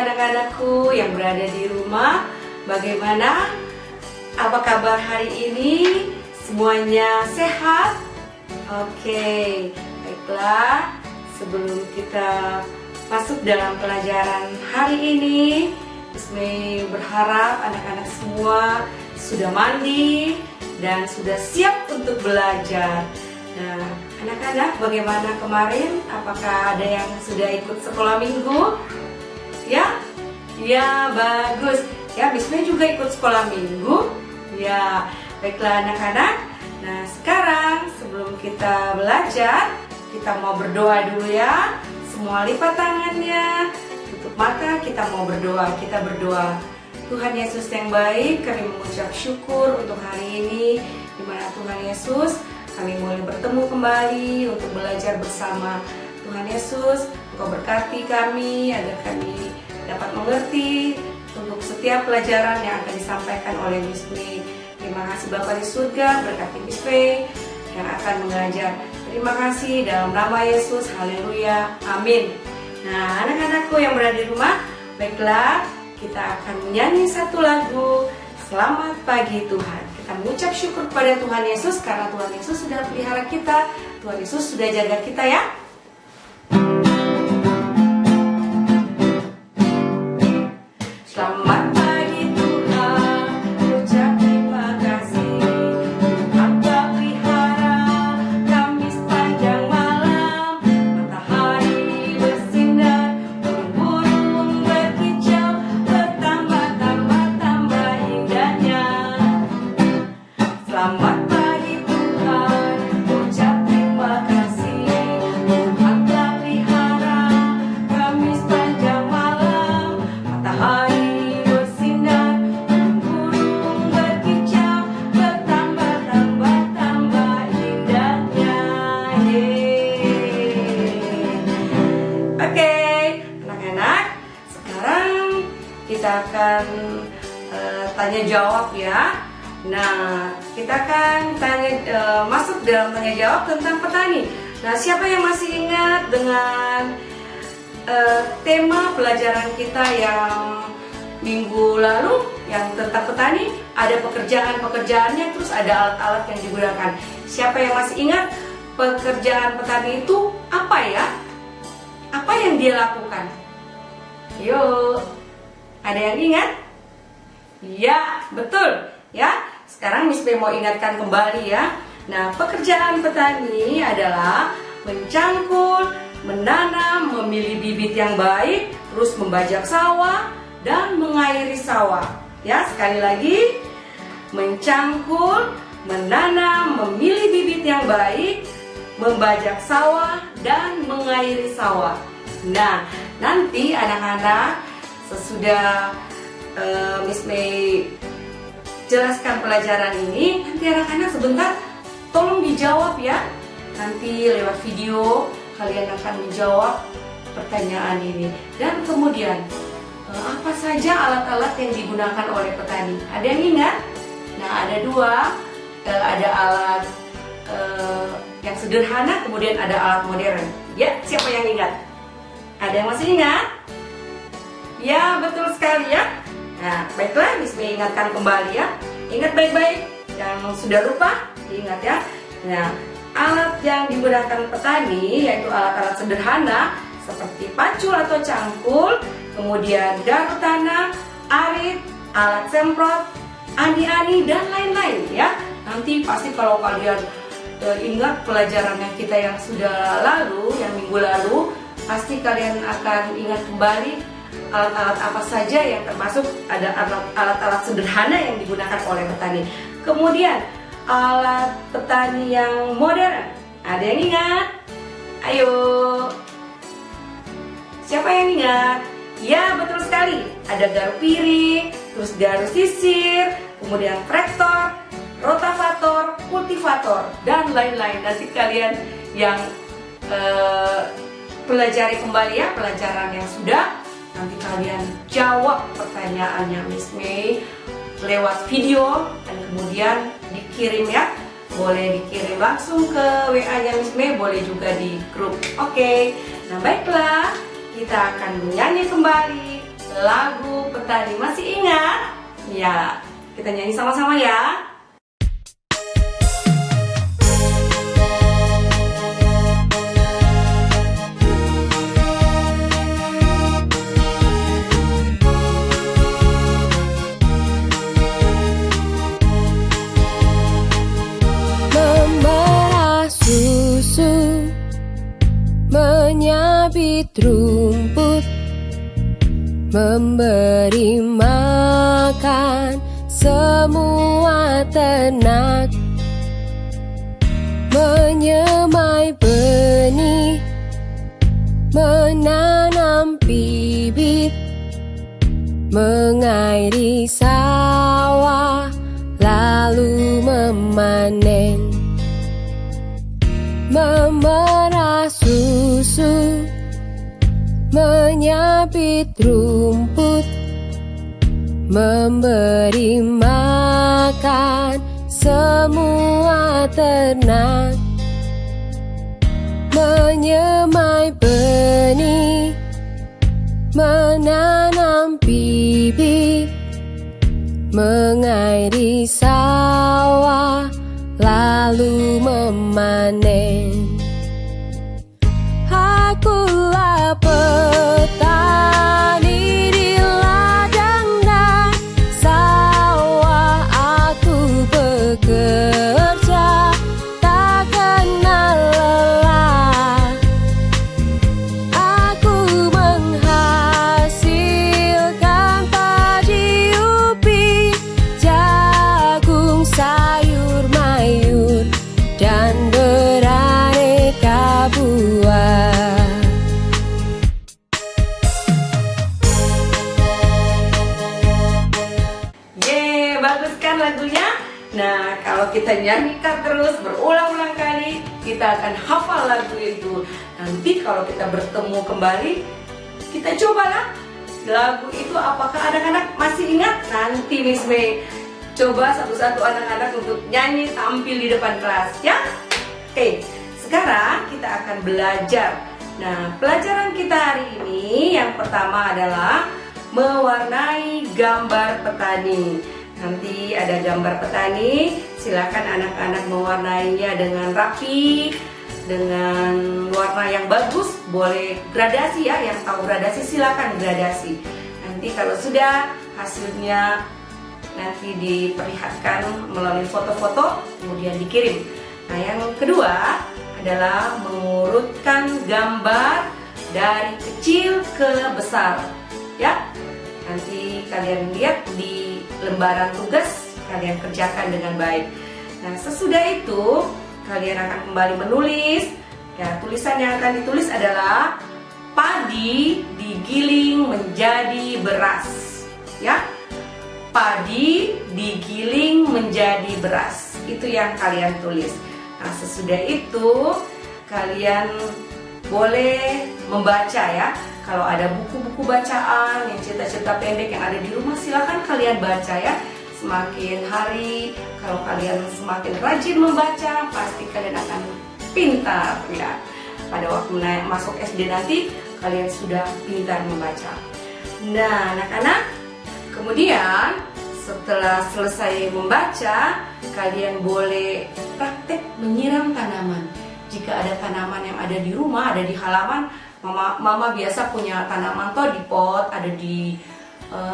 anak-anakku yang berada di rumah. Bagaimana? Apa kabar hari ini? Semuanya sehat? Oke, baiklah. Sebelum kita masuk dalam pelajaran hari ini, Isme berharap anak-anak semua sudah mandi dan sudah siap untuk belajar. Nah, anak-anak bagaimana kemarin? Apakah ada yang sudah ikut sekolah minggu? Ya? Ya, bagus. Ya, Isme juga ikut sekolah minggu. Ya, baiklah anak-anak. Nah, sekarang sebelum kita belajar, kita mau berdoa dulu ya. Semua lipat tangannya, tutup mata, kita mau berdoa. Kita berdoa. Tuhan Yesus yang baik, kami mengucap syukur untuk hari ini, di mana Tuhan Yesus kami boleh bertemu kembali untuk belajar bersama. Tuhan Yesus, Engkau berkati kami agar kami dapat mengerti untuk setiap pelajaran yang akan disampaikan oleh Isme. Terima kasih Bapa di surga, berkati Isme yang akan mengajar. Terima kasih dalam nama Yesus, haleluya, amin. Nah, anak-anakku yang berada di rumah, baiklah, kita akan menyanyi satu lagu, Selamat Pagi Tuhan. Kita mengucap syukur kepada Tuhan Yesus karena Tuhan Yesus sudah pelihara kita, Tuhan Yesus sudah jaga kita ya. Selamat pagi Tuhan, ucap terima kasih. Tuhan telah pelihara kami sepanjang malam. Matahari bersinar, burung-burung berkicau, bertambah-tambah indahnya. Selamat pagi Tuhan, ucap terima kasih. Tuhan telah pelihara kami sepanjang malam. Matahari bersinar, burung berkicau, bertambah-tambah indahnya. Oke, anak-anak, sekarang kita akan tanya jawab ya. Nah, kita akan masuk dalam tanya jawab tentang petani. Nah, siapa yang masih ingat dengan tema pelajaran kita yang minggu lalu yang tentang petani? Ada pekerjaan-pekerjaannya, terus ada alat-alat yang digunakan. Siapa yang masih ingat pekerjaan petani itu apa ya? Apa yang dia lakukan? Yuk, ada yang ingat? Ya, betul. Ya, sekarang Miss P mau ingatkan kembali ya. Nah, pekerjaan petani adalah mencangkul, menanam, memilih bibit yang baik, terus membajak sawah dan mengairi sawah. Ya, sekali lagi, mencangkul, menanam, memilih bibit yang baik, membajak sawah dan mengairi sawah. Nah, nanti anak-anak sesudah Miss May jelaskan pelajaran ini, nanti anak-anak sebentar tolong dijawab ya. Nanti lewat video kalian akan menjawab pertanyaan ini. Dan kemudian apa saja alat-alat yang digunakan oleh petani? Ada yang ingat? Nah, ada dua. Ada alat yang sederhana, kemudian ada alat modern. Ya, siapa yang ingat? Ada yang masih ingat? Ya, betul sekali ya. Nah, baiklah, Miss May ingatkan kembali ya. Ingat baik-baik, yang sudah lupa, diingat ya. Nah, alat yang digunakan petani yaitu alat-alat sederhana seperti pacul atau cangkul, kemudian garut tanah, arit, alat semprot, ani-ani, dan lain-lain ya. Nanti pasti kalau kalian ingat pelajaran yang kita yang sudah lalu, yang minggu lalu, pasti kalian akan ingat kembali alat-alat apa saja yang termasuk ada alat-alat sederhana yang digunakan oleh petani. Kemudian alat petani yang modern. Ada yang ingat? Ayo. Siapa yang ingat? Ya, betul sekali. Ada garuk piring, terus garuk sisir, kemudian traktor, rotavator, kultivator, dan lain-lain. Nanti kalian yang pelajari kembali ya pelajaran yang sudah. Nanti kalian jawab pertanyaannya Miss May lewat video dan kemudian dikirim ya. Boleh dikirim langsung ke WA-nya Miss May, boleh juga di grup. Oke. Nah, baiklah, kita akan menyanyi kembali lagu Petani. Masih ingat? Ya, kita nyanyi sama-sama ya. Memerah susu, menyabit rumput, memberi makan semua ternak, menyemai benih, menanam bibit, mengairi sawah, lalu memanen. Memerah susu, menyabit rumput, memberi makan semua ternak, menyemai benih, menanam bibit, mengairi sawah, lalu memanen. Akulah petani di ladang dan sawah, aku bekerja tak kenal lelah. Aku menghasilkan padi ubi, jagung, sayur mayur, dan beraneka buah. Yeay, bagus kan lagunya? Nah, kalau kita nyanyikan terus berulang-ulang kali, kita akan hafal lagu itu. Nanti kalau kita bertemu kembali, kita cobalah lagu itu. Apakah anak-anak masih ingat? Nanti Miss May coba satu-satu anak-anak untuk nyanyi tampil di depan kelas ya. Oke, sekarang kita akan belajar. Nah, pelajaran kita hari ini yang pertama adalah mewarnai gambar petani. Nanti ada gambar petani, silakan anak-anak mewarnainya dengan rapi, dengan warna yang bagus. Boleh gradasi ya, yang tahu gradasi silakan gradasi. Nanti kalau sudah hasilnya nanti diperlihatkan melalui foto-foto, kemudian dikirim. Nah, yang kedua adalah mengurutkan gambar dari kecil ke besar ya. Nanti kalian lihat di lembaran tugas, kalian kerjakan dengan baik. Nah, sesudah itu kalian akan kembali menulis. Ya, tulisan yang akan ditulis adalah padi digiling menjadi beras ya. Padi digiling menjadi beras, itu yang kalian tulis. Nah, sesudah itu kalian boleh membaca ya. Kalau ada buku-buku bacaan yang cerita-cerita pendek yang ada di rumah, silakan kalian baca ya. Semakin hari kalau kalian semakin rajin membaca, pasti kalian akan pintar ya. Pada waktu masuk SD nanti kalian sudah pintar membaca. Nah, anak-anak, kemudian setelah selesai membaca, kalian boleh praktek menyiram tanaman. Jika ada tanaman yang ada di rumah, ada di halaman, Mama biasa punya tanaman toh di pot, ada di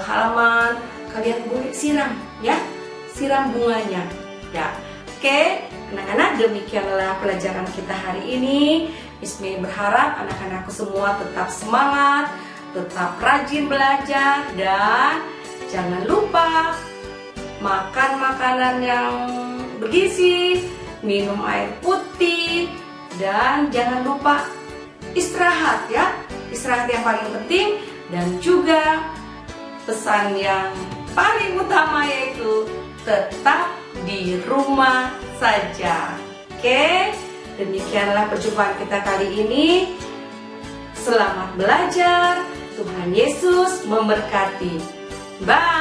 halaman. Kalian boleh siram ya, siram bunganya ya. Oke, anak-anak, demikianlah pelajaran kita hari ini. Miss May berharap anak-anakku semua tetap semangat, tetap rajin belajar, dan jangan lupa makan makanan yang bergizi, minum air putih, dan jangan lupa istirahat ya. Istirahat yang paling penting, dan juga pesan yang paling utama yaitu tetap di rumah saja. Oke, demikianlah perjumpaan kita kali ini. Selamat belajar. Tuhan Yesus memberkati. Bye.